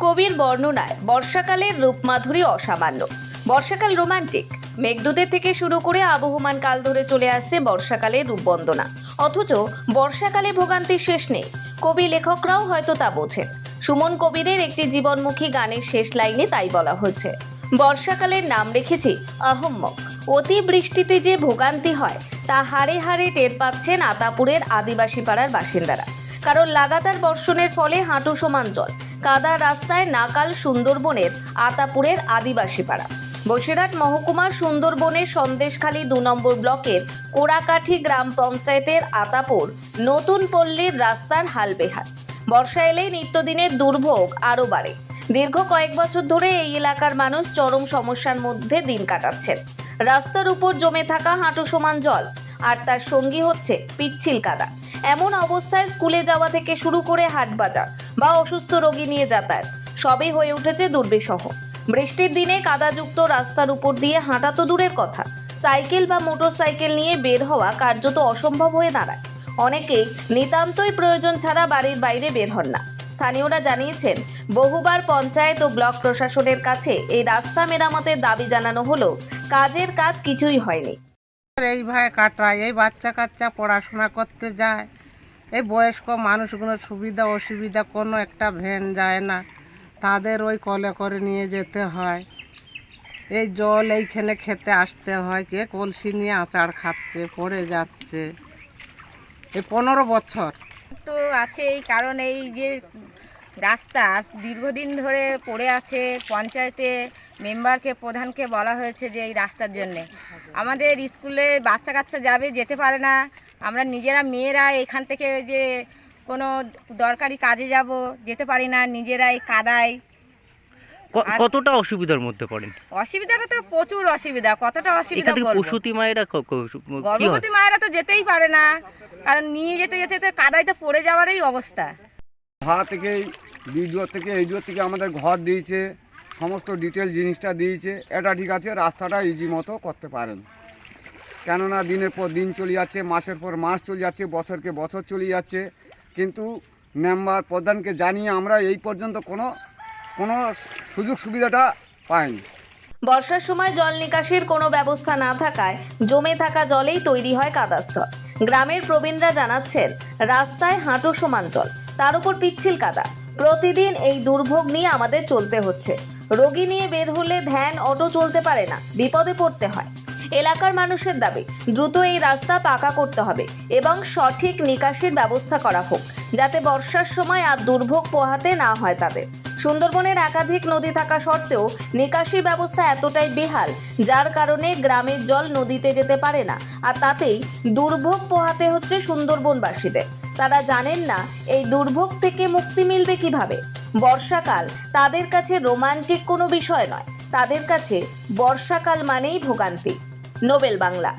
কবির বর্ণনায় বর্ষাকালের রূপমাধুরী অসামান্য। বর্ষাকাল রোমান্টিক, মেঘদূতের থেকে শুরু করে আবহমান কাল ধরে চলে আসছে বর্ষাকালের রূপবন্দনা। অথচ বর্ষাকালে ভোগান্তির শেষ নেই। কবি লেখকরাও হয়তো তা বোঝেন। সুমন কবিরের একটি জীবনমুখী গানের শেষ লাইনে তাই বলা হয়েছে, বর্ষাকালের নাম রেখেছি আহম্মক। অতি বৃষ্টিতে যে ভোগান্তি হয় তা হাড়ে হাড়ে টের পাচ্ছেন আতাপুরের আদিবাসী পাড়ার বাসিন্দারা। কারণ লাগাতার বর্ষণের ফলে হাঁটু সমান জল, কাদা রাস্তায় নাকাল সুন্দরবনের আতাপুরের আদিবাসী পাড়া। বসিরহাট মহকুমার সুন্দরবনের সন্দেশখালী 2 নম্বর ব্লকের কোড়াকাঠি গ্রাম পঞ্চায়েতের আতাপুর নতুন পল্লীর রাস্তার হাল বেহাল। বর্ষা এলেই নিত্যদিনের দুর্ভোগ আরও বাড়ে। দীর্ঘ কয়েক বছর ধরে এই এলাকার মানুষ চরম সমস্যার মধ্যে দিন কাটাচ্ছেন। রাস্তার উপর জমে থাকা হাঁটু সমান জল, আর তার সঙ্গী হচ্ছে পিচ্ছিল কাদা। এমন অবস্থায় স্কুলে যাওয়া থেকে শুরু করে হাট বাজার বা অসুস্থ রোগী নিয়ে যাতায়াত সবই হয়ে উঠেছে দুর্বিষহ। বৃষ্টির দিনে কাদাযুক্ত রাস্তার উপর দিয়ে হাঁটা তো দূরের কথা, সাইকেল বা মোটর সাইকেল নিয়ে বের হওয়া কার্যত অসম্ভব হয়ে দাঁড়ায়। অনেকেই নিতান্তই প্রয়োজন ছাড়া বাড়ির বাইরে বের হন না। স্থানীয়রা জানিয়েছেন, বহুবার পঞ্চায়েত ও ব্লক প্রশাসনের কাছে এই রাস্তা মেরামতের দাবি জানানো হলেও কাজের কাজ কিছুই হয়নি। এইভাবে কাটায়, এই বাচ্চা কাচ্চা পড়াশোনা করতে যায়, এই বয়স্ক মানুষগুলোর সুবিধা অসুবিধা কোনো একটা ভ্যান যায় না, তাদের ওই কলে করে নিয়ে যেতে হয়। এই জল এইখানে খেতে আসতে হয়, কে কলসি নিয়ে আচার খাচ্ছে, পড়ে যাচ্ছে। এই 15 বছর তো আছে, এই কারণ এই যে রাস্তা দীর্ঘদিন ধরে পড়ে আছে। পঞ্চায়েতে মেম্বারকে প্রধানকে বলা হয়েছে যে এই রাস্তার জন্যে আমাদের স্কুলে বাচ্চা কাচ্চা যাবে, যেতে পারে না। আমরা নিজেরা মেয়েরা এখান থেকে যে কোনো দরকারি কাজে যাব, যেতে পারি না, নিজেরা এই কাদায়। কতটা অসুবিধার মধ্যে পড়েন? অসুবিধাটা তো প্রচুর অসুবিধা। কতটা অসুবিধা বলবো? প্রসূতি মায়েরা গর্ভবতী মায়েরা তো যেতেই পারে না, কারণ নিয়ে যেতে যেতে তো কাদায় তো পড়ে যাওয়ারই অবস্থা। থেকে বিডিও থেকে এইডিও থেকে আমাদের ঘর দিয়েছে, সমস্ত ডিটেল জিনিসটা দিয়েছে। এটা ঠিক আছে, রাস্তাটা ইজি মতো করতে পারেন। কেননা দিনের পর দিন চলে যাচ্ছে, মাসের পর মাস চলে যাচ্ছে, বছরকে বছর চলে যাচ্ছে, কিন্তু মেম্বার প্রধানকে জানিয়ে আমরা এই পর্যন্ত কোনো সুযোগ সুবিধাটা পাইনি। বর্ষার সময় জল নিকাশির কোনো ব্যবস্থা না থাকায় জমে থাকা জলেই তৈরি হয় কাদাস্তর। গ্রামের প্রবীণরা জানাচ্ছেন, রাস্তায় হাঁটু সমান জল, তার উপর পিচ্ছিল কাদা। প্রতিদিন এই দুর্ভোগ নিয়ে আমাদের চলতে হচ্ছে। রোগী নিয়ে বের হলে ভ্যান অটো চলতে পারে না, বিপদে পড়তে হয়। এলাকার মানুষের দাবি, দ্রুত এই রাস্তা পাকা করতে হবে এবং সঠিক নিকাশির ব্যবস্থা করা হোক, যাতে বর্ষার সময় আর দুর্ভোগ পোহাতে না হয় তাদের। সুন্দরবনের একাধিক নদী থাকা সত্ত্বেও নিকাশি ব্যবস্থা এতটাই বেহাল, যার কারণে গ্রামের জল নদীতে যেতে পারে না, আর তাতেই দুর্ভোগ পোহাতে হচ্ছে সুন্দরবনবাসীদের। তারা জানেন না এই দুর্ভোগ থেকে মুক্তি মিলবে কিভাবে। বর্ষাকাল তাদের কাছে রোমান্টিক কোনো বিষয় নয়, তাদের কাছে বর্ষাকাল মানেই ভোগান্তি। নোবেল বাংলা।